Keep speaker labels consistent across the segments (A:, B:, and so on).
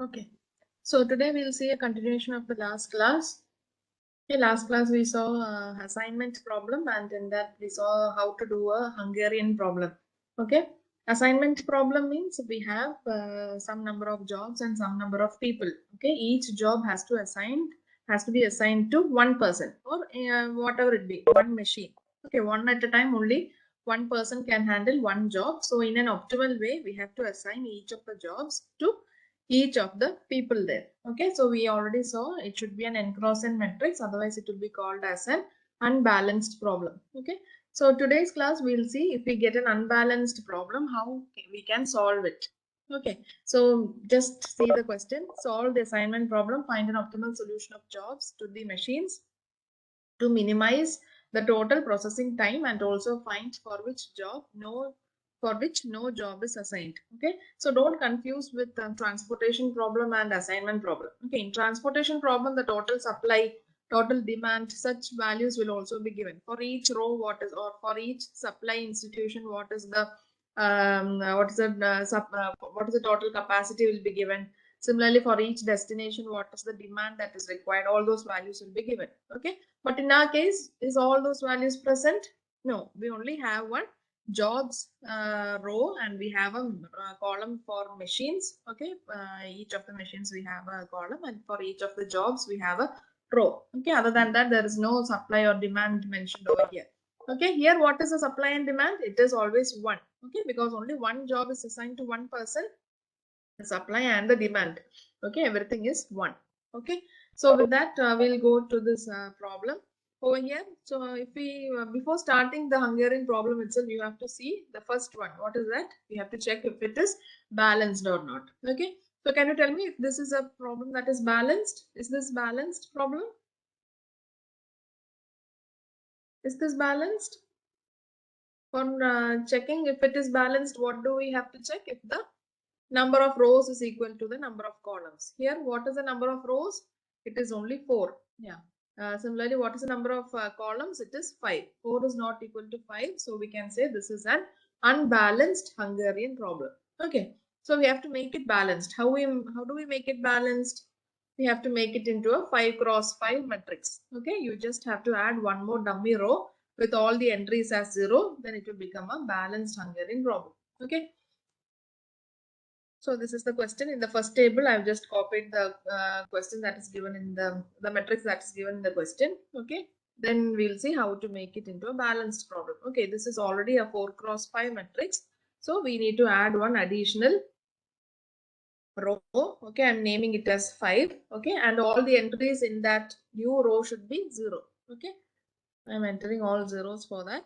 A: Okay, so today we'll see a continuation of the last class. Okay, last class we saw assignment problem, and in that we saw how to do a Hungarian problem. Okay, assignment problem means we have some number of jobs and some number of people. Okay, each job has to be assigned to one person or whatever it be, one machine. Okay, one at a time only. One person can handle one job. So in an optimal way, we have to assign each of the jobs to each of the people there. Okay, so we already saw it should be an n-cross-n matrix, otherwise it will be called as an unbalanced problem. Okay, so today's class we'll see if we get an unbalanced problem, how we can solve it. Okay, so just see the question: solve the assignment problem, find an optimal solution of jobs to the machines to minimize the total processing time, and also find for which no job is assigned. Okay, so don't confuse with transportation problem and assignment problem. Okay, in transportation problem, the total supply, total demand, such values will also be given for each row. For each supply institution, what is the total capacity will be given. Similarly, for each destination, what is the demand that is required, all those values will be given. Okay, but in our case, is all those values present? No, we only have one jobs row, and we have a column for machines. Okay, each of the machines we have a column, and for each of the jobs we have a row. Okay, other than that, there is no supply or demand mentioned over here. Okay, here what is the supply and demand? It is always one. Okay, because only one job is assigned to one person, the supply and the demand. Okay, everything is one. Okay, so with that we'll go to this problem over here. So if we before starting the Hungarian problem itself, you have to see the first one. What is that? We have to check if it is balanced or not. Okay, so can you tell me if this is a problem that is balanced? Is this balanced problem? Is this balanced? For checking if it is balanced, what do we have to check? If the number of rows is equal to the number of columns. Here, what is the number of rows? It is only 4. Yeah. Similarly, what is the number of columns? It is 5. 4 is not equal to 5. So we can say this is an unbalanced Hungarian problem. Okay. So we have to make it balanced. How do we make it balanced? We have to make it into a 5 cross 5 matrix. Okay. You just have to add one more dummy row with all the entries as 0. Then it will become a balanced Hungarian problem. Okay. So this is the question. In the first table, I've just copied the question that is given in the matrix that is given in the question. Okay. Then we'll see how to make it into a balanced problem. Okay. This is already a 4 cross 5 matrix. So we need to add one additional row. Okay. I'm naming it as 5. Okay. And all the entries in that new row should be 0. Okay. I'm entering all zeros for that.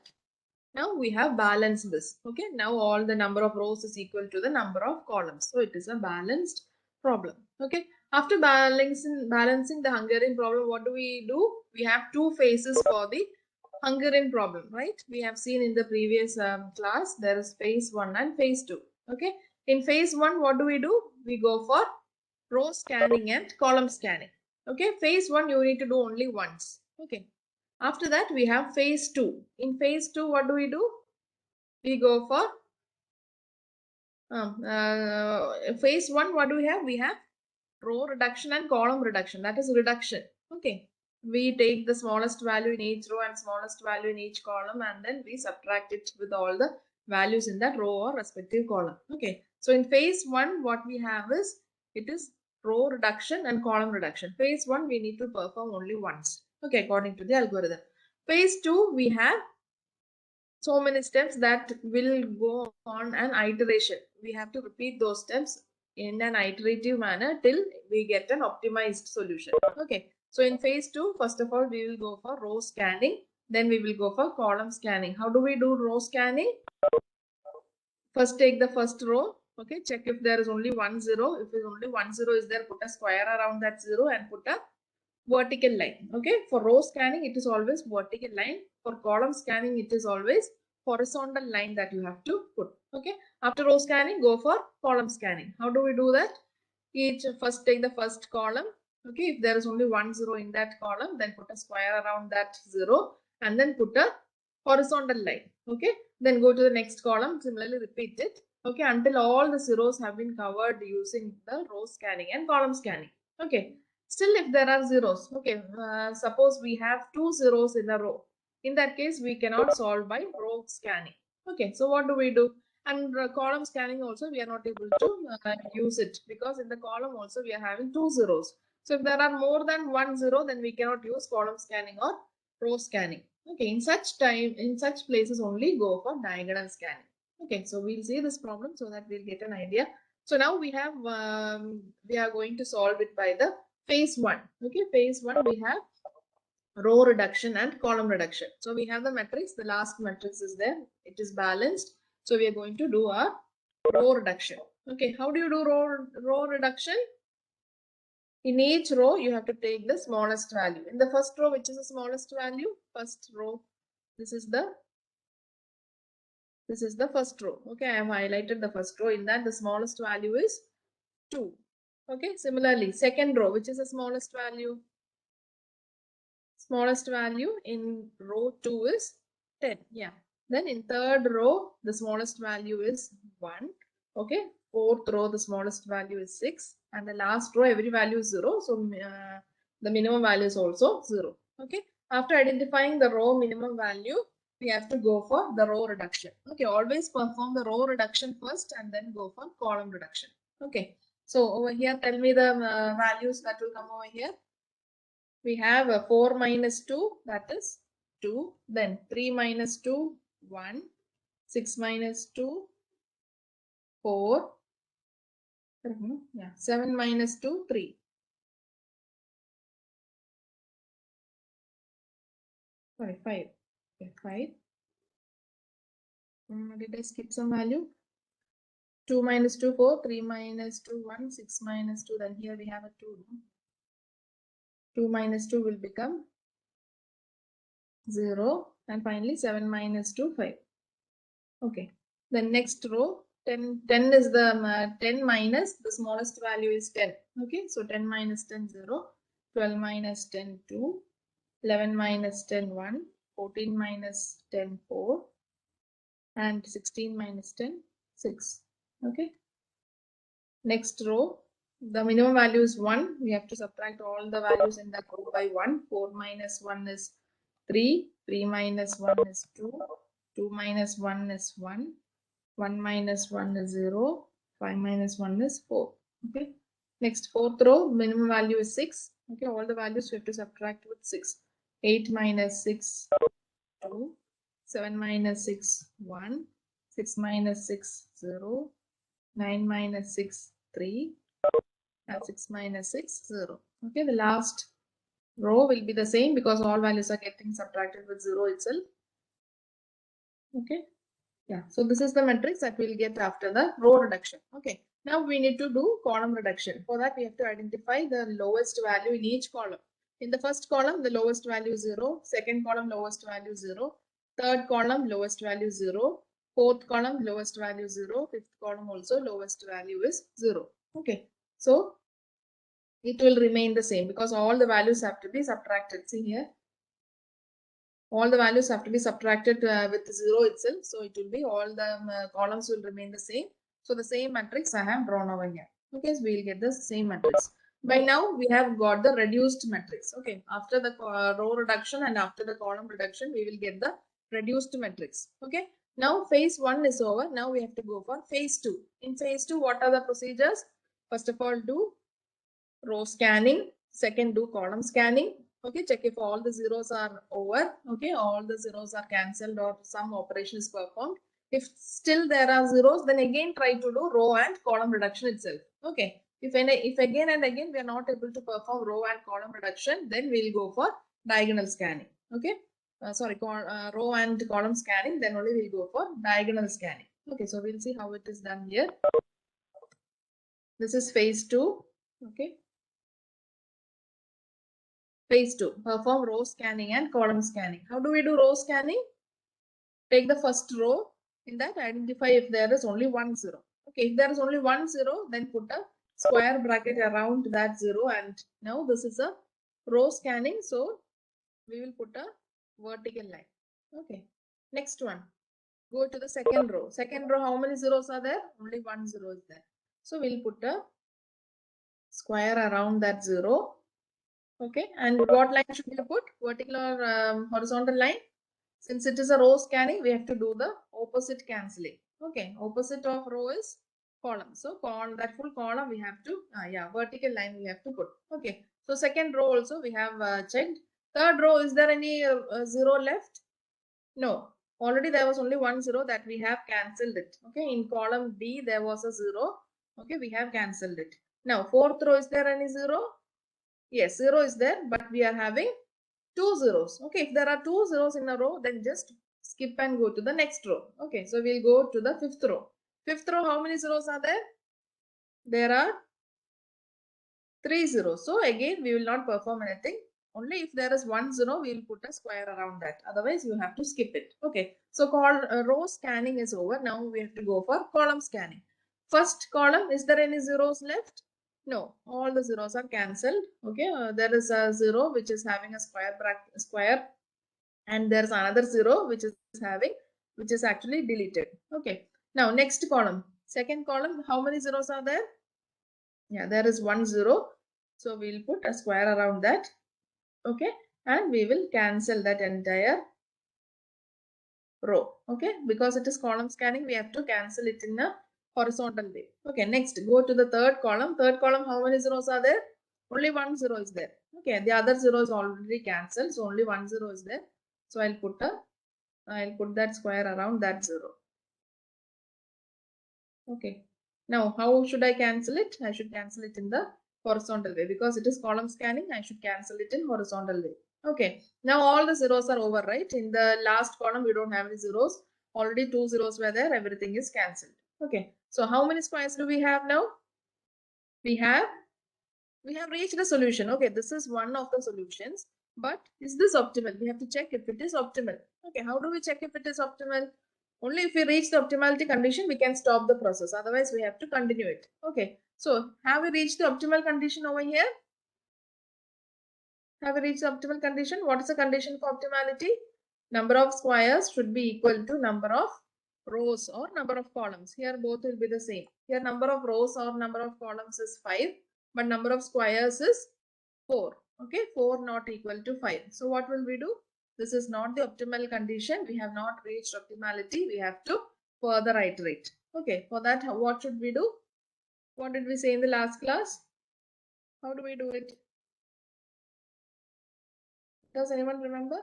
A: Now we have balanced this. Okay, now all the number of rows is equal to the number of columns. So it is a balanced problem. Okay, after balancing the Hungarian problem, what do? We have two phases for the Hungarian problem, right? We have seen in the previous class, there is phase 1 and phase 2. Okay, in phase 1, what do? We go for row scanning and column scanning. Okay, phase 1 you need to do only once. Okay, after that, we have phase 2. In phase 2, what do? We go for phase 1. What do we have? We have row reduction and column reduction. That is reduction. Okay. We take the smallest value in each row and smallest value in each column, and then we subtract it with all the values in that row or respective column. Okay. So in phase 1, what we have is, it is row reduction and column reduction. Phase 1, we need to perform only once. Okay, according to the algorithm. Phase 2, we have so many steps that will go on an iteration. We have to repeat those steps in an iterative manner till we get an optimized solution. Okay. So in phase 2, first of all, we will go for row scanning. Then we will go for column scanning. How do we do row scanning? First, take the first row. Okay. Check if there is only 1 0. If there is only 1 0 is there, put a square around that 0 and put a vertical line. Okay, for row scanning it is always vertical line. For column scanning it is always horizontal line that you have to put. Okay, after row scanning, go for column scanning. How do we do that? First take the first column. Okay, if there is only 1 0 in that column, then put a square around that 0 and then put a horizontal line. Okay, then go to the next column, similarly repeat it. Okay, until all the zeros have been covered using the row scanning and column scanning. Okay, still if there are zeros, okay, suppose we have 2 zeros in a row. In that case, we cannot solve by row scanning. Okay, so what do we do? And column scanning also, we are not able to use it because in the column also we are having 2 zeros. So if there are more than 1 zero, then we cannot use column scanning or row scanning. Okay, in such places only go for diagonal scanning. Okay, so we'll see this problem so that we'll get an idea. So now we are going to solve it by the phase 1. Okay, phase 1 we have row reduction and column reduction. So we have the matrix, the last matrix is there, it is balanced. So we are going to do a row reduction. Okay, how do you do row reduction? In each row, you have to take the smallest value. In the first row, which is the smallest value? First row, this is the first row. Okay, I have highlighted the first row. In that, the smallest value is 2. Okay, similarly, second row, which is the smallest value? Smallest value in row 2 is 10. Yeah. Then in third row, the smallest value is 1. Okay. Fourth row, the smallest value is 6. And the last row, every value is 0. So the minimum value is also 0. Okay. After identifying the row minimum value, we have to go for the row reduction. Okay. Always perform the row reduction first and then go for column reduction. Okay. So over here, tell me the values that will come over here. We have a 4 minus 2, that is 2. Then 3 minus 2, 1. 6 minus 2, 4. Yeah. 7 minus 2, 3. Sorry, 5. Okay, 5. Did I skip some value? 2 minus 2, 4. 3 minus 2, 1. 6 minus 2. Then here we have a 2. 2 minus 2 will become 0. And finally 7 minus 2, 5. Okay. The next row, 10 is the 10 minus the smallest value is 10. Okay. So 10 minus 10, 0. 12 minus 10, 2. 11 minus 10, 1. 14 minus 10, 4. And 16 minus 10, 6. Okay. Next row, the minimum value is 1. We have to subtract all the values in that row by 1. 4 minus 1 is 3. 3 minus 1 is 2. 2 minus 1 is 1. 1 minus 1 is 0. 5 minus 1 is 4. Okay. Next, fourth row, minimum value is 6. Okay, all the values we have to subtract with 6. 8 minus 6, 2. 7 minus 6, 1. 6 minus 6, 0. 9 minus 6, 3. And 6 minus 6, 0. Okay, the last row will be the same because all values are getting subtracted with 0 itself. Okay. Yeah, so this is the matrix that we'll get after the row reduction. Okay, now we need to do column reduction. For that, we have to identify the lowest value in each column. In the first column, the lowest value is 0. Second column, lowest value 0. Third column, lowest value 0. Fourth column, lowest value 0. Fifth column also, lowest value is 0. Okay, so it will remain the same because all the values have to be subtracted. See here, all the values have to be subtracted with 0 itself. So it will be all the columns will remain the same. So the same matrix I have drawn over here. Okay, so we'll get the same matrix. By now we have got the reduced matrix. Okay, after the row reduction and after the column reduction, we will get the reduced matrix. Okay, now phase 1 is over. Now we have to go for phase 2. In phase 2, what are the procedures? First of all, do row scanning. Second, do column scanning. Okay, check if all the zeros are over. Okay, all the zeros are cancelled or some operation is performed. If still there are zeros, then again try to do row and column reduction itself. Okay, if again and again we are not able to perform row and column reduction, then we'll go for diagonal scanning. Okay, row and column scanning, then only we'll go for diagonal scanning. Okay, so we'll see how it is done here. This is phase 2. Okay. Phase 2, perform row scanning and column scanning. How do we do row scanning? Take the first row. In that, identify if there is only 1 0. Okay, if there is only 1 0, then put a square bracket around that 0. And now this is a row scanning. So we will put a vertical line. Okay, next one. Go to the second row. Second row, how many zeros are there? Only one zero is there. So we'll put a square around that zero. Okay, and what line should we put? Vertical or horizontal line? Since it is a row scanning, we have to do the opposite cancelling. Okay, opposite of row is column. So that full column we have to, vertical line we have to put. Okay, so second row also we have checked. Third row, is there any zero left? No, already there was only one zero that we have cancelled it. Okay, in column D there was a zero. Okay, we have cancelled it. Now fourth row, is there any zero? Yes, zero is there, but we are having two zeros. Okay, if there are two zeros in a row, then just skip and go to the next row. Okay, so we'll go to the fifth row. Fifth row, how many zeros are there? There are three zeros. So again, we will not perform anything. Only if there is one zero, we will put a square around that. Otherwise, you have to skip it. Okay, so row scanning is over. Now we have to go for column scanning. First column, is there any zeros left? No, all the zeros are cancelled. Okay, there is a zero which is having a square, and there's another zero which is actually deleted. Okay, now next column, second column, how many zeros are there? Yeah, there is one zero, so we'll put a square around that. Okay, and we will cancel that entire row. Okay, because it is column scanning, we have to cancel it in a horizontal way. Okay, next go to the third column. Third column, how many zeros are there? Only one zero is there. Okay, the other zero is already cancelled, so only one zero is there. So I'll put that square around that zero. Okay. Now, how should I cancel it? I should cancel it in the horizontal way because it is column scanning. I should cancel it in horizontal way. Okay. Now all the zeros are over, right? In the last column, we don't have any zeros. Already two zeros were there. Everything is cancelled. Okay. So how many squares do we have now? We have reached the solution. Okay, this is one of the solutions. But is this optimal? We have to check if it is optimal. Okay, how do we check if it is optimal? Only if we reach the optimality condition, we can stop the process. Otherwise, we have to continue it. Okay, so have we reached the optimal condition over here? Have we reached the optimal condition? What is the condition for optimality? Number of squares should be equal to number of rows or number of columns. Here both will be the same. Here number of rows or number of columns is 5, but number of squares is 4. Okay, 4 not equal to 5. So what will we do? This is not the optimal condition. We have not reached optimality. We have to further iterate. Okay, for that, what should we do? What did we say in the last class? How do we do it? Does anyone remember?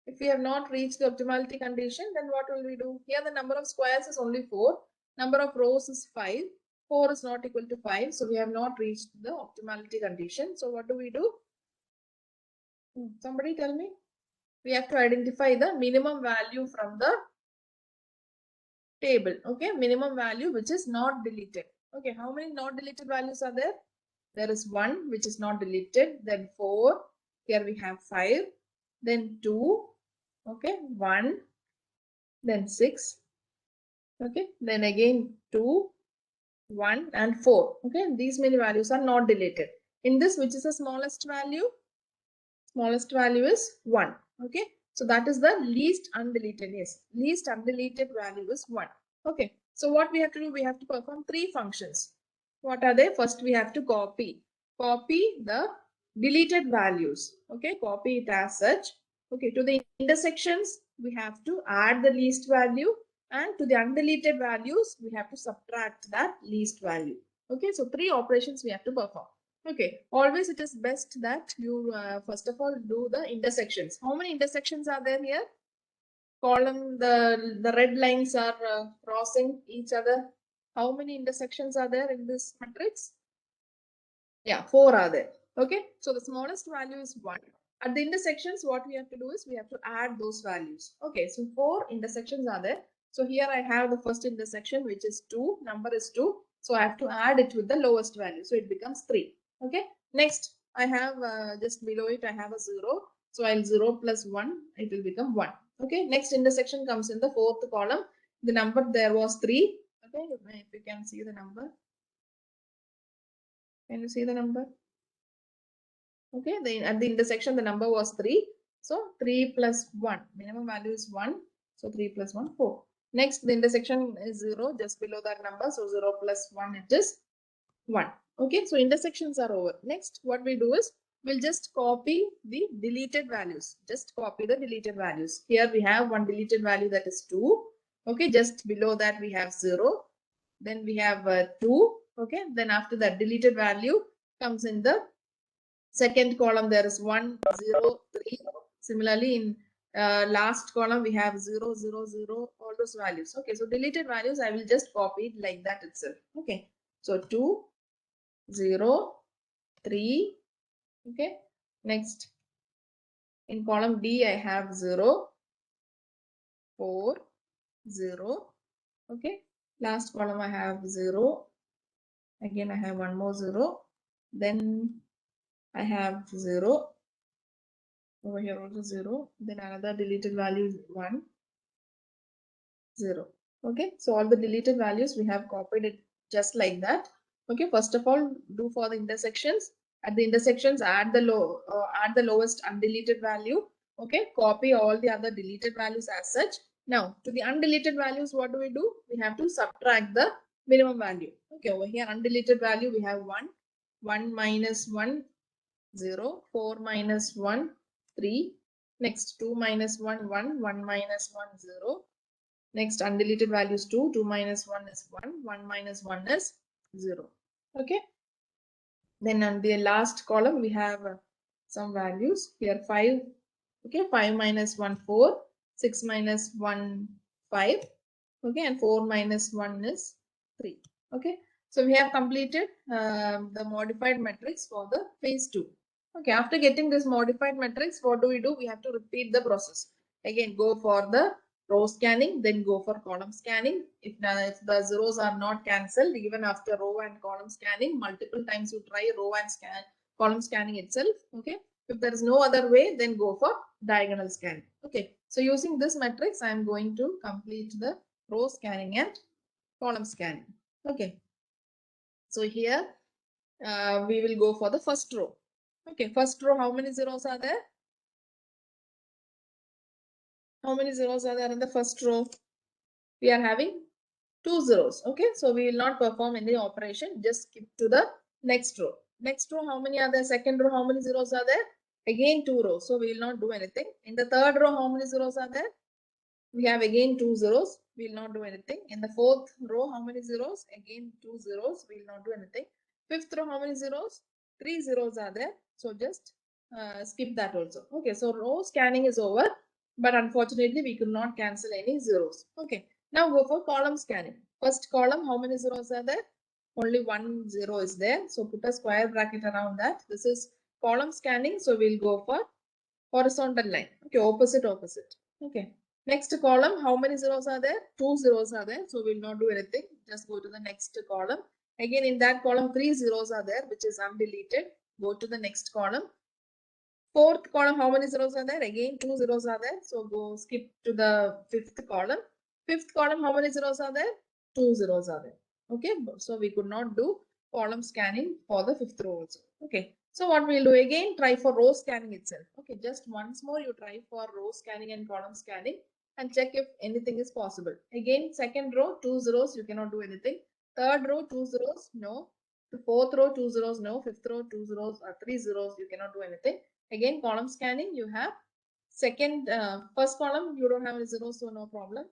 A: If we have not reached the optimality condition, then what will we do? Here the number of squares is only 4. Number of rows is 5. 4 is not equal to 5. So we have not reached the optimality condition. So what do we do? Somebody tell me. We have to identify the minimum value from the table. Okay, minimum value which is not deleted. Okay, how many not deleted values are there? There is 1 which is not deleted, then 4, here we have 5, then 2, okay, 1, then 6, okay, then again 2, 1 and 4. Okay, these many values are not deleted. In this, which is the smallest value? Smallest value is 1. Okay, so that is the least undeleted. Yes, least undeleted value is 1. Okay, so what we have to do? We have to perform 3 functions. What are they? First, we have to copy the deleted values. Okay, copy it as such. Okay, to the intersections, we have to add the least value, and to the undeleted values, we have to subtract that least value. Okay, so 3 operations we have to perform. Okay, always it is best that you first of all do the intersections. How many intersections are there here? Column, the red lines are crossing each other. How many intersections are there in this matrix? Yeah, 4 are there. Okay, so the smallest value is 1. At the intersections, what we have to do is we have to add those values. Okay, so 4 intersections are there. So here I have the first intersection, which is 2, number is 2. So I have to add it with the lowest value. So it becomes 3. Okay, next I have just below it, I have a 0. So I'll 0 plus 1, it will become 1. Okay, next intersection comes in the 4th column. The number there was 3. Okay, if you can see the number. Can you see the number? Okay, then at the intersection, the number was 3. So 3 plus 1, minimum value is 1. So 3 plus 1, 4. Next, the intersection is 0, just below that number. So 0 plus 1, it is 1. Okay, so intersections are over. Next, what we do is, we'll just copy the deleted values. Just copy the deleted values. Here we have one deleted value, that is 2. Okay, just below that we have 0. Then we have 2. Okay, then after that deleted value comes in the second column. There is 1, 0, 3. Similarly, in last column we have 0, 0, 0, all those values. Okay, so deleted values I will just copy it like that itself. Okay, so 2, 0, 3. Okay, next in column D I have 0, 4, 0. Okay, last column I have 0. Again I have one more 0. Then I have 0. Over here also 0. Then another deleted value is 1, 0. Okay, so all the deleted values we have copied it just like that. Okay, first of all, do for the intersections. At the intersections, add the lowest undeleted value. Okay, copy all the other deleted values as such. Now, to the undeleted values, what do? We have to subtract the minimum value. Okay, over here, undeleted value, we have 1, 1 minus 1, 0, 4 minus 1, 3. Next, 2 minus 1, 1, 1 minus 1, 0. Next, undeleted values 2, 2 minus 1 is 1, 1 minus 1 is 0. Okay. Then on the last column, we have some values. Here 5, okay, 5 minus 1, 4, 6 minus 1, 5, okay, and 4 minus 1 is 3. Okay, so we have completed the modified matrix for the phase 2. Okay, after getting this modified matrix, what do? We have to repeat the process. Again, go for the row scanning, then go for column scanning. If the zeros are not cancelled, even after row and column scanning, multiple times you try row and column scanning itself. Okay, if there is no other way, then go for diagonal scanning. Okay, so using this matrix, I am going to complete the row scanning and column scanning. Okay, so here we will go for the first row. Okay, first row, how many zeros are there? How many zeros are there in the first row? We are having 2 zeros. Okay, so we will not perform any operation, just skip to the next row. Next row, how many are there? Second row, how many zeros are there? Again 2 rows, so we will not do anything. In the third row, how many zeros are there? We have again 2 zeros. We will not do anything. In the fourth row, how many zeros? Again 2 zeros. We will not do anything. Fifth row, how many zeros? 3 zeros are there. So just skip that also. Okay, so row scanning is over. But unfortunately, we could not cancel any zeros. Okay, now go for column scanning. First column, how many zeros are there? Only 1 0 is there. So put a square bracket around that. This is column scanning. So we'll go for horizontal line. Okay, opposite. Okay. Next column, how many zeros are there? 2 zeros are there. So we'll not do anything. Just go to the next column. Again, in that column, 3 zeros are there, which is undeleted. Go to the next column. Fourth column, how many zeros are there? Again, 2 zeros are there. So go skip to the fifth column. Fifth column, how many zeros are there? 2 zeros are there. Okay, so we could not do column scanning for the fifth row also. Okay, so what we'll do again, try for row scanning itself. Okay, just once more you try for row scanning and column scanning and check if anything is possible. Again, second row, 2 zeros, you cannot do anything. Third row, 2 zeros, no. The fourth row, 2 zeros, no. Fifth row, 2 zeros or 3 zeros, you cannot do anything. Again, column scanning, you have first column, you don't have any zeros, so no problem.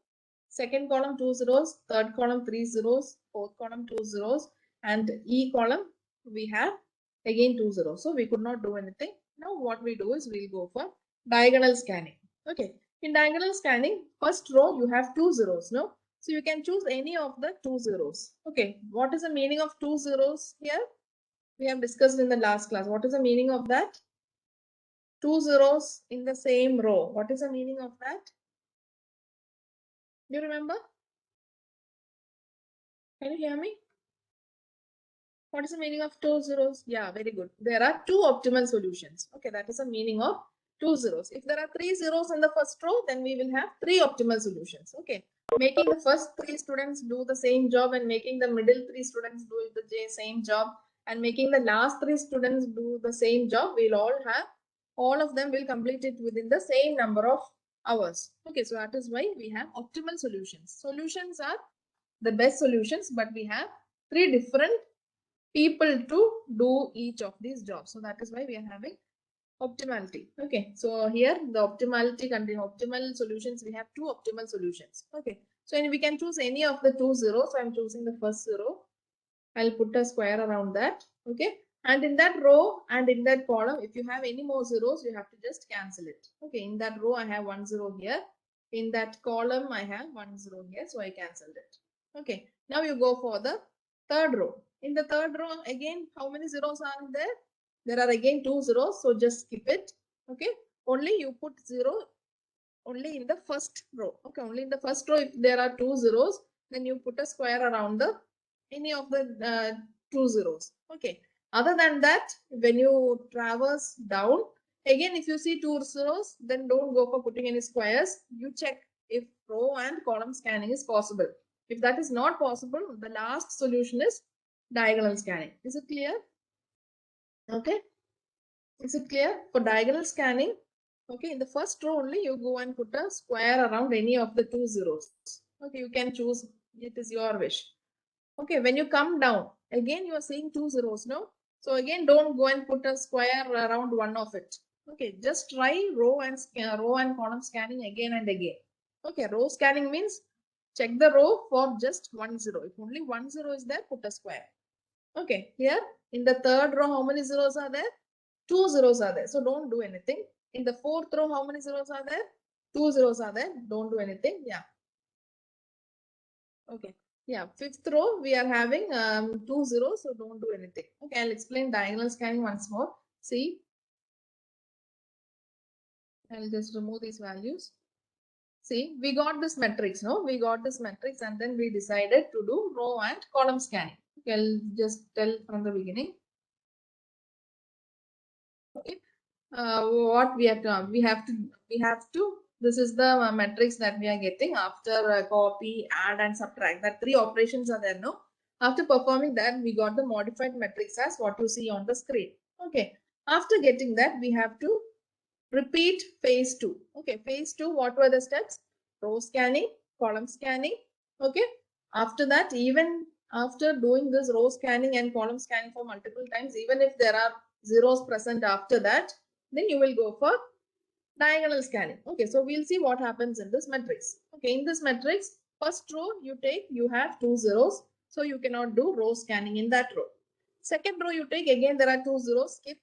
A: Second column, 2 zeros. Third column, 3 zeros. Fourth column, 2 zeros. And E column, we have again 2 zeros. So we could not do anything. Now what we do is we'll go for diagonal scanning. Okay. In diagonal scanning, first row, you have 2 zeros, no? So you can choose any of the 2 zeros. Okay. What is the meaning of 2 zeros here? We have discussed in the last class. What is the meaning of that? 2 zeros in the same row. What is the meaning of that? Do you remember? Can you hear me? What is the meaning of 2 zeros? Yeah, very good. There are 2 optimal solutions. Okay, that is the meaning of 2 zeros. If there are 3 zeros in the first row, then we will have 3 optimal solutions. Okay, making the first 3 students do the same job and making the middle 3 students do the same job and making the last 3 students do the same job, we'll all of them will complete it within the same number of hours. Okay, so that is why we have optimal solutions. Solutions are the best solutions, but we have 3 different people to do each of these jobs. So that is why we are having optimality. Okay, so here the optimality contain optimal solutions. We have 2 optimal solutions. Okay, so we can choose any of the 2 zeros. So I'm choosing the first zero. I'll put a square around that. Okay, and in that row and in that column, if you have any more zeros, you have to just cancel it. Okay, in that row I have 1 0 here. In that column I have 1 0 here, so I cancelled it. Okay, now you go for the third row. In the third row again, how many zeros are there? There are again 2 zeros, so just skip it. Okay, only you put 0 only in the first row. Okay, only in the first row. If there are 2 zeros, then you put a square around the any of the 2 zeros. Okay, other than that, when you traverse down again, if you see 2 zeros, then don't go for putting any squares. You check if row and column scanning is possible. If that is not possible, the last solution is diagonal scanning. Is it clear? Okay, is it clear? For diagonal scanning, okay, in the first row only you go and put a square around any of the 2 zeros. Okay, you can choose, it is your wish. Okay, when you come down, again you are seeing 2 zeros, no? So again, don't go and put a square around one of it. Okay, just try row and column scanning again and again. Okay, row scanning means check the row for just 1 0. If only 1 0 is there, put a square. Okay, here in the third row, how many zeros are there? 2 zeros are there. So don't do anything. In the fourth row, how many zeros are there? 2 zeros are there. Don't do anything. Yeah. Okay. Yeah. Fifth row, we are having 2 zeros. So don't do anything. Okay. I'll explain diagonal scanning once more. See, I'll just remove these values. See, we got this matrix, no? We got this matrix and then we decided to do row and column scanning. Okay, I'll just tell from the beginning. Okay. What we have to this is the matrix that we are getting after copy, add and subtract. That 3 operations are there, no? After performing that, we got the modified matrix as what you see on the screen. Okay, after getting that, we have to repeat phase 2. Okay, phase 2, what were the steps? Row scanning, column scanning. Okay, after that, even after doing this row scanning and column scanning for multiple times, even if there are zeros present after that, then you will go for diagonal scanning. Okay, so we'll see what happens in this matrix. Okay, in this matrix, first row you have 2 zeros, so you cannot do row scanning in that row. Second row you take, again there are 2 zeros, skip.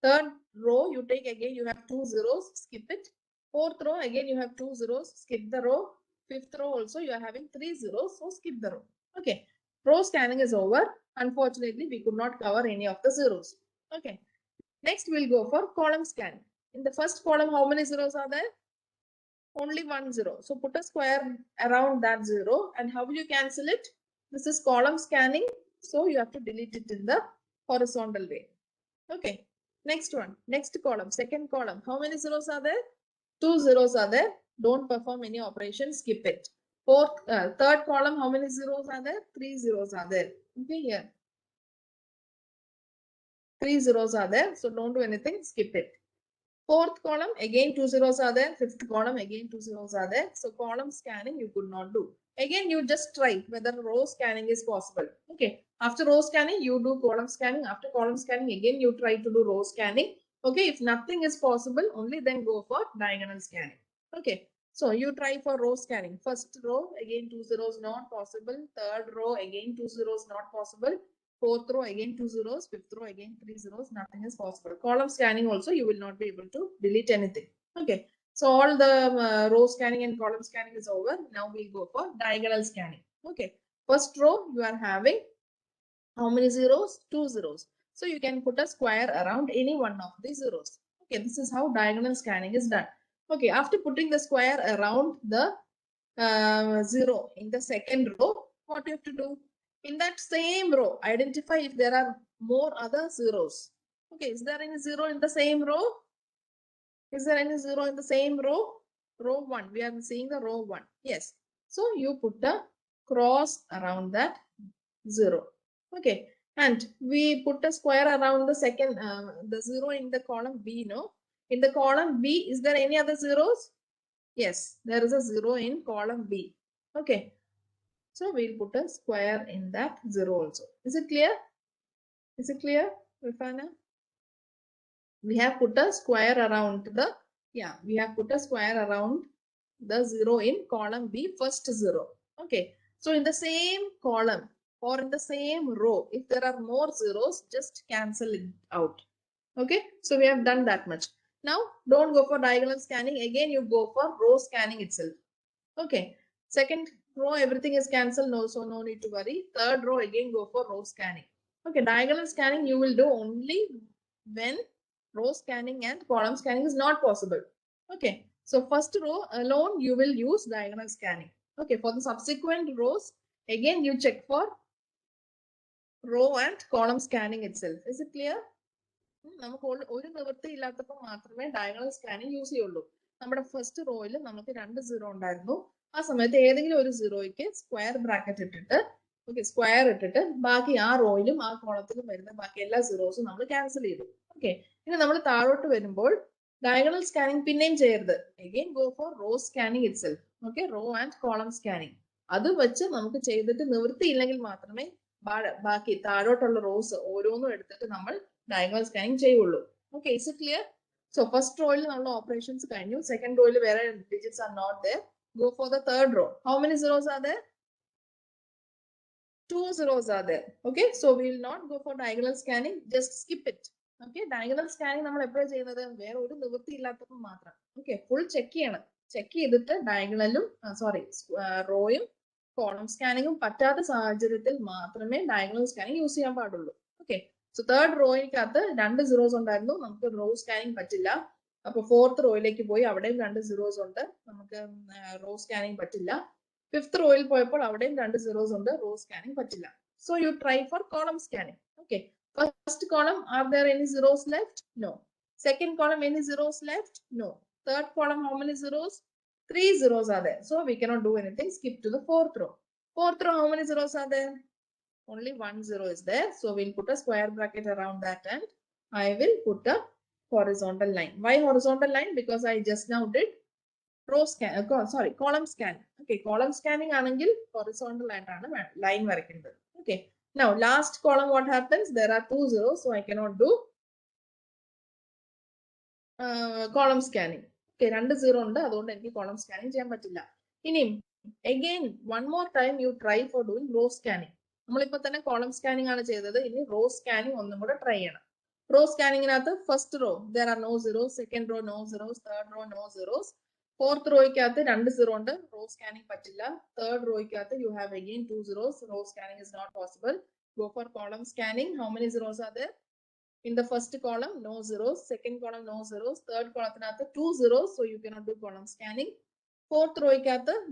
A: Third row you take, again you have 2 zeros, skip it. Fourth row, again you have 2 zeros, skip the row. Fifth row also you are having 3 zeros, so skip the row. Okay, row scanning is over. Unfortunately, we could not cover any of the zeros. Okay, next we'll go for column scanning. In the first column, how many zeros are there? Only 1 0. So put a square around that 0. And how will you cancel it? This is column scanning, so you have to delete it in the horizontal way. Okay, next one, next column, second column. How many zeros are there? 2 zeros are there. Don't perform any operation, skip it. Third column, how many zeros are there? 3 zeros are there. Okay, here. 3 zeros are there, so don't do anything, skip it. Fourth column, again 2 zeros are there. Fifth column, again 2 zeros are there. So column scanning you could not do. Again, you just try whether row scanning is possible. Okay, after row scanning, you do column scanning. After column scanning, again you try to do row scanning. Okay, if nothing is possible, only then go for diagonal scanning. Okay, so you try for row scanning. First row, again 2 zeros not possible. Third row, again 2 zeros not possible. Fourth row, again 2 zeros. Fifth row, again 3 zeros. Nothing is possible. Column scanning also, you will not be able to delete anything. Okay. So all the row scanning and column scanning is over. Now we'll go for diagonal scanning. Okay. First row, you are having how many zeros? 2 zeros. So you can put a square around any one of these zeros. Okay. This is how diagonal scanning is done. Okay. After putting the square around the 0 in the second row, what you have to do? In that same row, identify if there are more other zeros. Okay, is there any zero in the same row? Is there any zero in the same row? Row 1, we are seeing the row 1. Yes. So you put a cross around that 0. Okay, and we put a square around the second, the 0 in the column B, no? In the column B, is there any other zeros? Yes, there is a 0 in column B. Okay. So we'll put a square in that 0 also. Is it clear? Is it clear, Rifana? We have put a square around the, yeah, we have put a square around the 0 in column B, first 0. Okay. So in the same column or in the same row, if there are more zeros, just cancel it out. Okay. So we have done that much. Now, don't go for diagonal scanning. Again, you go for row scanning itself. Okay. Second row, everything is cancelled. No, so no need to worry. Third row, again go for row scanning. Okay. Diagonal scanning you will do only when row scanning and column scanning is not possible. Okay. So first row alone you will use diagonal scanning. Okay. For the subsequent rows, again you check for row and column scanning itself. Is it clear? നമുക്ക് ഒരു നിവൃത്തി ഇല്ലാത്തപ്പോൾ മാത്രമേ diagonal scanning use ചെയ്യുള്ളൂ. നമ്മുടെ first റോയിൽ നമുക്ക് 2 zero ഉണ്ടായിരുന്നു. ആ സമയത്ത് ഏതെങ്കിലും ഒരു സീറോയ്ക്ക് സ്ക്വയർ ബ്രാക്കറ്റ് ഇട്ടിട്ട്, ഓക്കെ, സ്ക്വയർ ഇട്ടിട്ട് ബാക്കി ആ റോയിലും ആ കോളത്തിലും വരുന്ന ബാക്കി എല്ലാ സീറോസും നമ്മൾ ക്യാൻസൽ ചെയ്തു. ഓക്കെ. ഇനി നമ്മൾ താഴോട്ട് വരുമ്പോൾ ഡയഗണൽ സ്കാനിങ് പിന്നെയും ചെയ്യരുത്. Again go for row scanning itself. Okay, row and column scanning. അത് വെച്ച് നമുക്ക് ചെയ്തിട്ട് നിവൃത്തിയില്ലെങ്കിൽ മാത്രമേ ബാക്കി താഴോട്ടുള്ള റോസ് ഓരോന്നും എടുത്തിട്ട് നമ്മൾ diagonal scanning ചെയ്യുള്ളൂ. Okay, is it clear? So first row il nammal operations കഴിഞ്ഞു. Second row il വേറെ digits are not there. Go for the third row. How many zeros are there? 2 zeros are there. Okay, so we will not go for diagonal scanning. Just skip it. Okay, diagonal scanning നമ്മൾ എപ്പോഴാണ് ചെയ്യുന്നത്? വേറെ ഒരു നിവൃത്തി ഇല്ലാത്തപ്പോൾ മാത്രം. Okay, full check ചെയ്യണം. Check ചെയ്തിട്ട് ഡയഗണലും റോയും കോളം സ്കാനിങ്ങും പറ്റാത്ത സാഹചര്യത്തിൽ മാത്രമേ ഡയഗണൽ സ്കാനിങ് യൂസ് ചെയ്യാൻ പാടുള്ളൂ. ഓക്കെ. സോ തേർഡ് റോയ്ക്കകത്ത് 2 സീറോസ് ഉണ്ടായിരുന്നു, നമുക്ക് റോ സ്കാനിങ് പറ്റില്ല. അപ്പൊ ഫോർത്ത് റോയിലേക്ക് പോയി, അവിടെയും 2 സീറോസ് ഉണ്ട്, നമുക്ക് റോ സ്കാനിങ് പറ്റില്ല. ഫിഫ്ത്ത് റോയിൽ പോയപ്പോൾ അവിടെയും 2 സീറോസ് ഉണ്ട്, റോ സ്കാനിങ് പറ്റില്ല. So you try for column scanning. Okay. First column, are there any zeros left? No. Second column, any zeros left? No. Third column, how many zeros? 3 zeros are there. So we cannot do anything. Skip to the fourth row. Fourth row, how many zeros are there? Only 1 zero is there. So we'll put a square bracket around that and I will put a horizontal line. Why horizontal line? Because I just now did row scan, column scan. Okay, column scanning ആണെങ്കിൽ horizontal line വരയ്ക്കുന്നത്. Okay. Now last column, what happens? There are 2 zeros, so I cannot do column scanning. Okay, 2 zero ഉണ്ട്, അതുകൊണ്ട് എനിക്ക് column scanning ചെയ്യാൻ പറ്റില്ല. ഇനിയും again one more time you try for doing row scanning. നമ്മളിപ്പോ തന്നെ column scanning ആണ് ചെയ്തത്, ഇനി റോ സ്കാനിങ് ഒന്നും കൂടെ ട്രൈ ചെയ്യണം. റോ സ്കാനിങ്ങിനകത്ത് first row there are no zeros, second row no zeros, third row no zeros. Fourth റോയ്ക്കകത്ത് 2 സീറോ ഉണ്ട്, റോ സ്കാനിങ് പറ്റില്ല. തേർഡ് റോയ്ക്കകത്ത് you have again 2 zeros, row scanning is not possible. Go for column scanning. How many zeros are there? In the first column, no zeros. Second column, no zeros. Third column, 2 zeros, so you cannot do column scanning. Fourth row,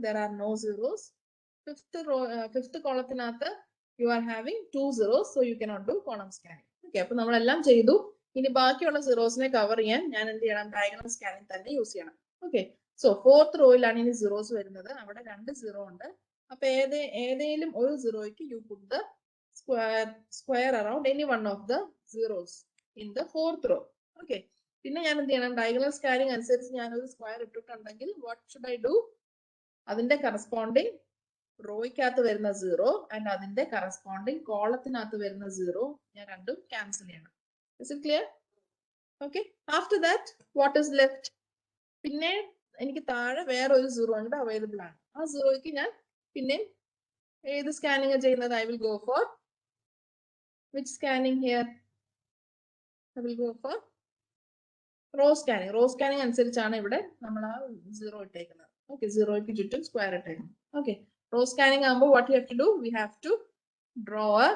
A: there are no zeros. Fifth column, you are having 2 zeros, so you cannot do column scanning. Okay, അപ്പോൾ നമ്മളെല്ലാം ചെയ്തു. ഇനി ബാക്കിയുള്ള സീറോസിനെ cover ചെയ്യാൻ ഞാൻ എന്ത് ചെയ്യണം? Diagonal scanning തന്നെ യൂസ് ചെയ്യണം. ഓക്കെ. സോ ഫോർത്ത് റോയിലാണ് ഇനി സീറോസ് വരുന്നത്, അവിടെ 2 സീറോ ഉണ്ട്. അപ്പൊ ഏതെങ്കിലും ഒരു സീറോയ്ക്ക് you put the square around any one of the zeros in the fourth row. Okay. പിന്നെ ഞാൻ എന്ത് ചെയ്യണം? ഡയഗണൽ സ്കാനിങ് അനുസരിച്ച് ഞാനൊരു സ്ക്വയർ ഇട്ടിട്ടുണ്ടെങ്കിൽ വാട്ട് ഷുഡ് ഐ ഡു? അതിന്റെ കറസ്പോണ്ടിങ് റോയ്ക്കകത്ത് വരുന്ന സീറോ ആൻഡ് അതിന്റെ കറസ്പോണ്ടിങ് കോളത്തിനകത്ത് വരുന്ന സീറോ ഞാൻ രണ്ടും ക്യാൻസൽ ചെയ്യണം. Is it clear? Okay. After that, what is left? പിന്നെ എനിക്ക് താഴെ വേറെ ഒരു സീറോ കൂടെ അവൈലബിൾ ആണ്. ആ സീറോയ്ക്ക് ഞാൻ പിന്നെ ഏത് സ്കാനിങ് ചെയ്യുന്നത്? I will go for which scanning here? I will go for row scanning. Row scanning അനുസരിച്ചാണ് ഇവിടെ നമ്മൾ ആ സീറോ ഇട്ടേക്കുന്നത്. ഓക്കെ, സീറോയ്ക്ക് ചുറ്റും സ്ക്വയർ ഇട്ടേക്കുന്നത്. ഓക്കെ, row scanning ആകുമ്പോൾ what we have to do? We have to draw a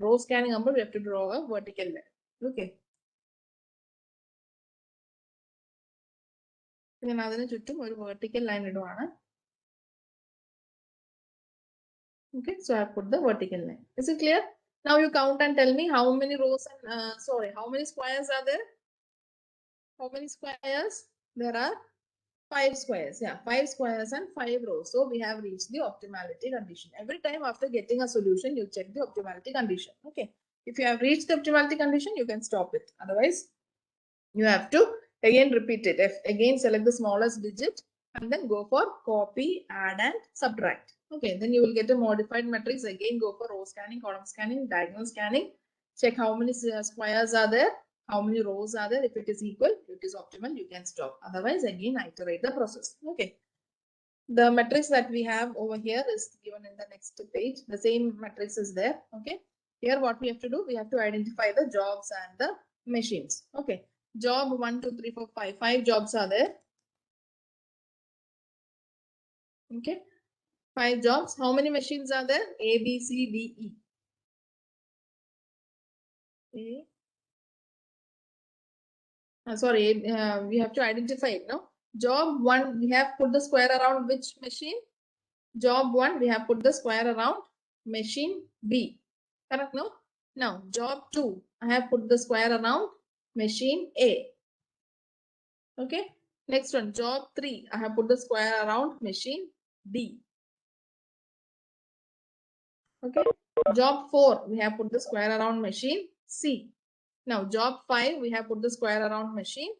A: row scanning ആകുമ്പോൾ we have to draw a vertical line. Okay, ഞാൻ അതിന് ചുറ്റും ഒരു vertical line ഇടുവാണ്. Okay, so I put the vertical line. Is it clear? Now you count and tell me how many rows and how many squares are there? How many squares? There are 5 squares. Yeah, 5 squares and 5 rows. So we have reached the optimality condition. Every time after getting a solution, you check the optimality condition. Okay. If you have reached the optimality condition, you can stop it. Otherwise, you have to Again repeat it. Again select the smallest digit and then go for copy, add and subtract. Okay, then you will get a modified matrix. Again go for row scanning, column scanning, diagonal scanning. Check how many squares are there, how many rows are there. If it is equal, if it is optimal, you can stop. Otherwise, again iterate the process. Okay. The matrix that we have over here is given in the next page. The same matrix is there. Okay. Here what we have to do, we have to identify the jobs and the machines. Okay. Job 1, 2, 3, 4, 5. 5 jobs are there. Okay. 5 jobs. How many machines are there? A, B, C, D, E. Sorry, we have to identify it, no? Job 1, we have put the square around which machine? Job 1, we have put the square around machine B. Correct, no? Now, job 2, I have put the square around machine A. Okay. Next one, job 3, I have put the square around machine D. Okay. Job 4, we have put the square around machine C. Now, job 5, we have put the square around machine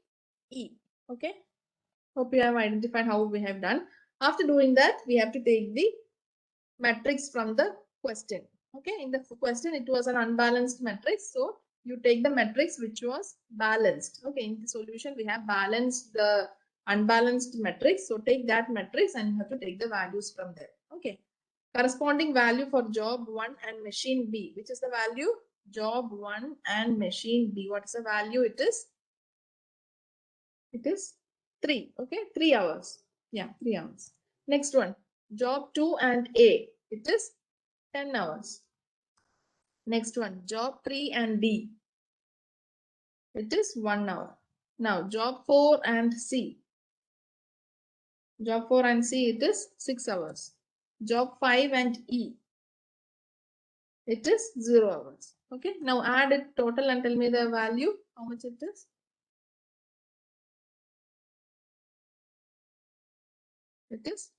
A: E. Okay. Hope you have identified how we have done. After doing that, we have to take the matrix from the question. Okay, in the question it was an unbalanced matrix, so you take the matrix which was balanced. Okay, in the solution we have balanced the unbalanced matrix, so take that matrix and you have to take the values from there. Okay, corresponding value for job 1 and machine B. Which is the value? Job 1 and machine B. What is the value? It is 3. Okay, 3 hours. Yeah, 3 hours. Next one, job 2 and A. It is 10 hours. Next one, job 3 and D. It is 1 hour. Now, job 4 and C. Job 4 and C, it is 6 hours. Job 5 and E. It is 0 hours. Okay, now add it total and tell me the value. How much it is? It is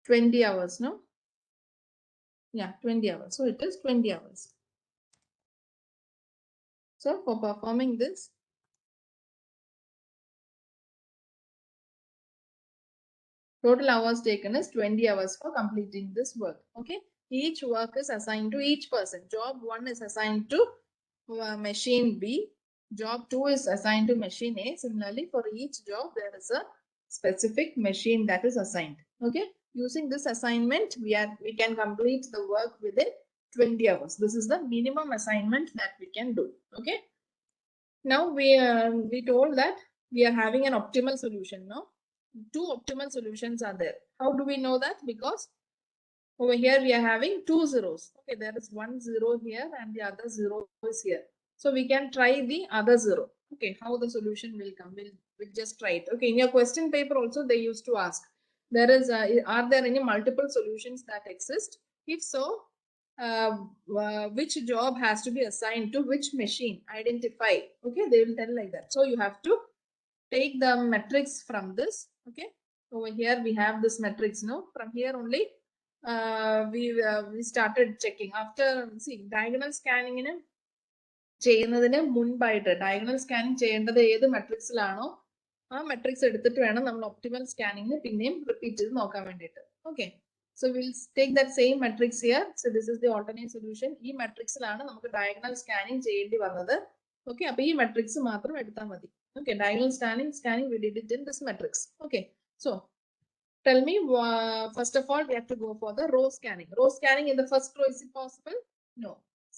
A: 20 hours, no? Yeah, 20 hours. So, it is 20 hours. So, for performing this, total hours taken is 20 hours for completing this work. Okay. Each work is assigned to each person. Job 1 is assigned to machine B. Job 2 is assigned to machine A. Similarly, for each job, there is a specific machine that is assigned. Okay. Using this assignment, we can complete the work within 20 hours. This is the minimum assignment that we can do. Okay. Now we told that we are having an optimal solution. Now, 2 optimal solutions are there. How do we know that? Because over here we are having 2 zeros. Okay, there is 1 0 here and the other 0 is here. So we can try the other 0. Okay, how the solution will come? We'll just try it. Okay, in your question paper also they used to ask. Are there any multiple solutions that exist? If so, which job has to be assigned to which machine? Identify. Okay, they will tell like that. So you have to take the matrix from this. Okay, over here we have this matrix. No, from here only we started checking. After diagonal scanning in ചെയ്യുന്നതിന് മുൻപായിട്ട് diagonal scanning ചെയ്യേണ്ടത് ഏത് മെട്രിക്സിലാണോ ആ matrix എടുത്തിട്ട് വേണം നമ്മൾ optimal scanning പിന്നെയും repeat ചെയ്ത് നോക്കാൻ വേണ്ടിയിട്ട്. Okay, so will take that same matrix here. So this is the alternate solution. ഈ മെട്രിക്സിലാണ് നമുക്ക് ഡയഗണൽ സ്കാനിങ് ചെയ്യേണ്ടി വന്നത്. ഓക്കെ, അപ്പൊ ഈ മെട്രിക്സ് മാത്രം എടുത്താൽ മതി. Okay, diagonal scanning we did it in this matrix. Okay, so tell me, first of all, we have to go for the row scanning. Row scanning in the first row, is it possible? No.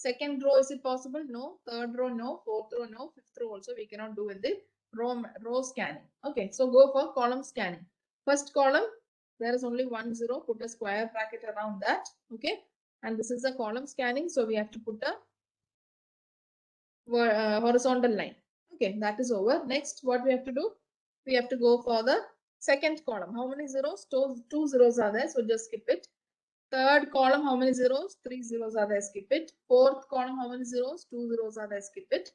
A: Second row, is it possible? No. Third row, no. Fourth row, no. Fifth row also we cannot do with the row scanning. Okay, so go for column scanning. First column, there is only 1 0. Put a square bracket around that. Okay, and this is a column scanning, so we have to put a horizontal line. Okay, that is over. Next, what we have to do? We have to go for the second column. How many zeros? Two zeros are there, so just skip it. Third column, how many zeros? 3 zeros are there, skip it. Fourth column, how many zeros? 2 zeros are there, skip it.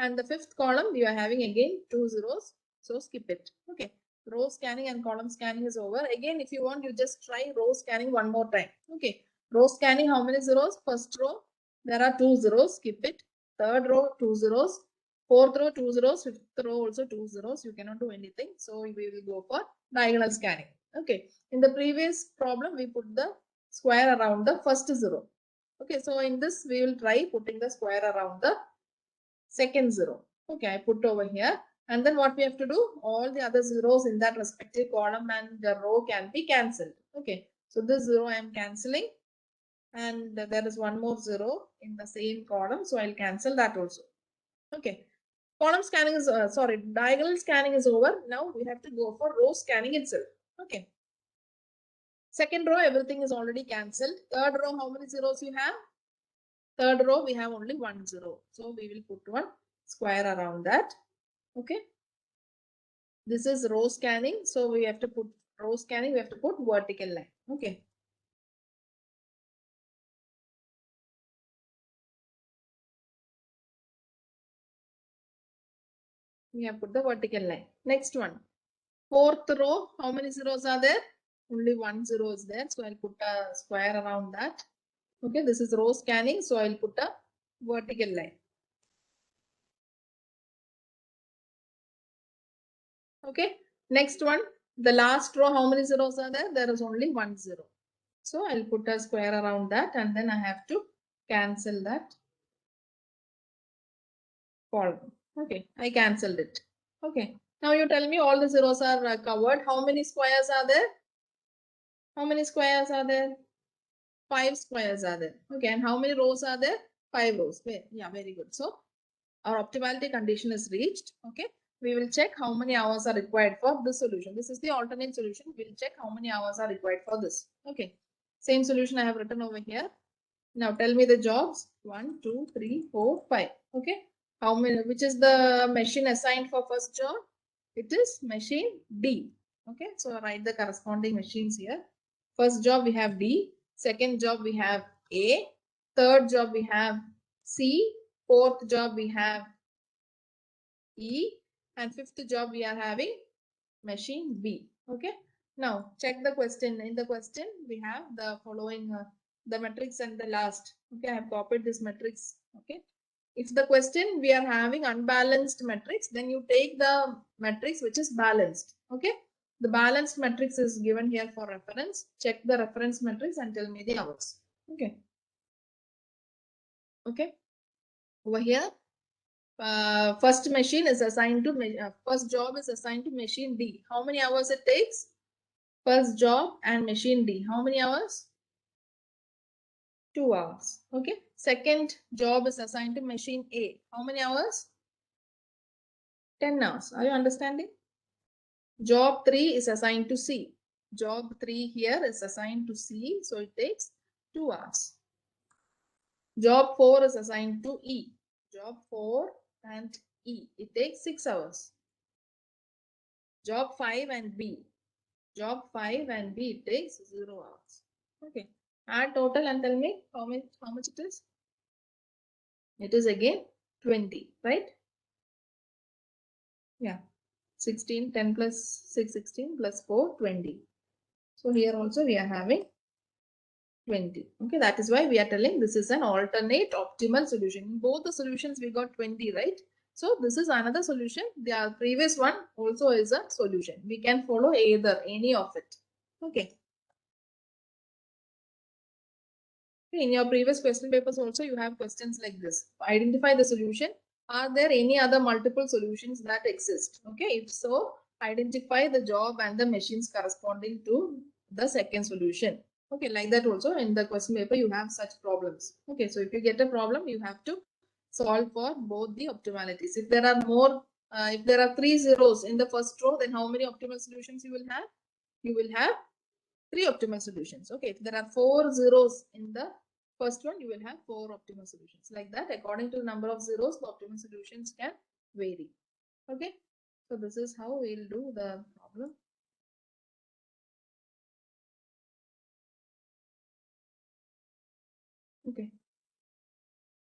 A: And the fifth column, we are having again 2 zeros, so skip it. Okay, row scanning and column scanning is over. Again, if you want, you just try row scanning one more time. Okay, row scanning, how many zeros? First row, there are 2 zeros, skip it. Third row, 2 zeros. Fourth row, 2 zeros. Fifth row also 2 zeros. You cannot do anything. So we will go for diagonal scanning. Okay. In the previous problem, we put the square around the first zero. Okay. So in this, we will try putting the square around the second zero. Okay. I put over here. And then what we have to do? All the other zeros in that respective column and the row can be cancelled. Okay. So this zero I am cancelling. And there is one more zero in the same column. So I'll cancel that also. Okay. Column scanning is, diagonal scanning is over. Now we have to go for row scanning itself. Okay. Second row, everything is already cancelled. Third row, how many zeros you have? Third row, we have only 1 zero. So we will put one square around that. Okay. This is row scanning. So we have to put row scanning, we have to put vertical line. Okay. We have put the vertical line. Next one. Fourth row, how many zeros are there? Only 1 zero is there. So I'll put a square around that. Okay, this is row scanning. So I'll put a vertical line. Okay, next one. The last row, how many zeros are there? There is only 1 zero. So I'll put a square around that and then I have to cancel that column. Okay, I cancelled it. Okay, now you tell me all the zeros are covered. How many squares are there? How many squares are there? 5 squares are there. Okay, and how many rows are there? 5 rows. Yeah, very good. So our optimality condition is reached. Okay, we will check how many hours are required for this solution. This is the alternate solution. We'll check how many hours are required for this. Okay, same solution I have written over here. Now tell me the jobs. 1, 2, 3, 4, 5. Okay, how many? Which is the machine assigned for first job? It is machine D. Okay, so write the corresponding machines here. First job we have D. Second job we have A. Third job we have C. Fourth job we have E, and fifth job we are having machine B. Okay. Now check the question. In the question we have the following the matrix and the last. Okay, I have copied this matrix. Okay. If the question we are having unbalanced matrix, then you take the matrix which is balanced. Okay. The balanced matrix is given here for reference. Check the reference matrix and tell me the hours. Okay. Okay. Over here, first machine is assigned to first job is assigned to machine D. How many hours it takes? First job and machine D. How many hours? 2 hours. Okay. Second job is assigned to machine A. How many hours? 10 hours. Are you understanding? Job 3 is assigned to C. Job 3 here is assigned to C. So it takes 2 hours. Job 4 is assigned to E. Job 4 and E. It takes 6 hours. Job 5 and B. Job 5 and B it takes 0 hours. Okay. Add total and tell me how much it is. It is again 20, right? Yeah. 16, 10 plus 6, 16 plus 4, 20. So here also we are having 20. Okay, that is why we are telling this is an alternate optimal solution. In both the solutions we got 20, right? So this is another solution. The previous one also is a solution. We can follow either, any of it. Okay. In your previous question papers also you have questions like this. Identify the solution. Are there any other multiple solutions that exist? Okay, if so, identify the job and the machines corresponding to the second solution. Okay, like that also in the question paper you have such problems. Okay, so if you get a problem, you have to solve for both the optimalities. If there are more, if there are 3 zeros in the first row, then how many optimal solutions you will have? You will have 3 optimal solutions. Okay, if there are 4 zeros in the first one, you will have 4 optimal solutions. Like that, according to the number of zeros, the optimal solutions can vary. Okay, so this is how we'll do the problem. Okay.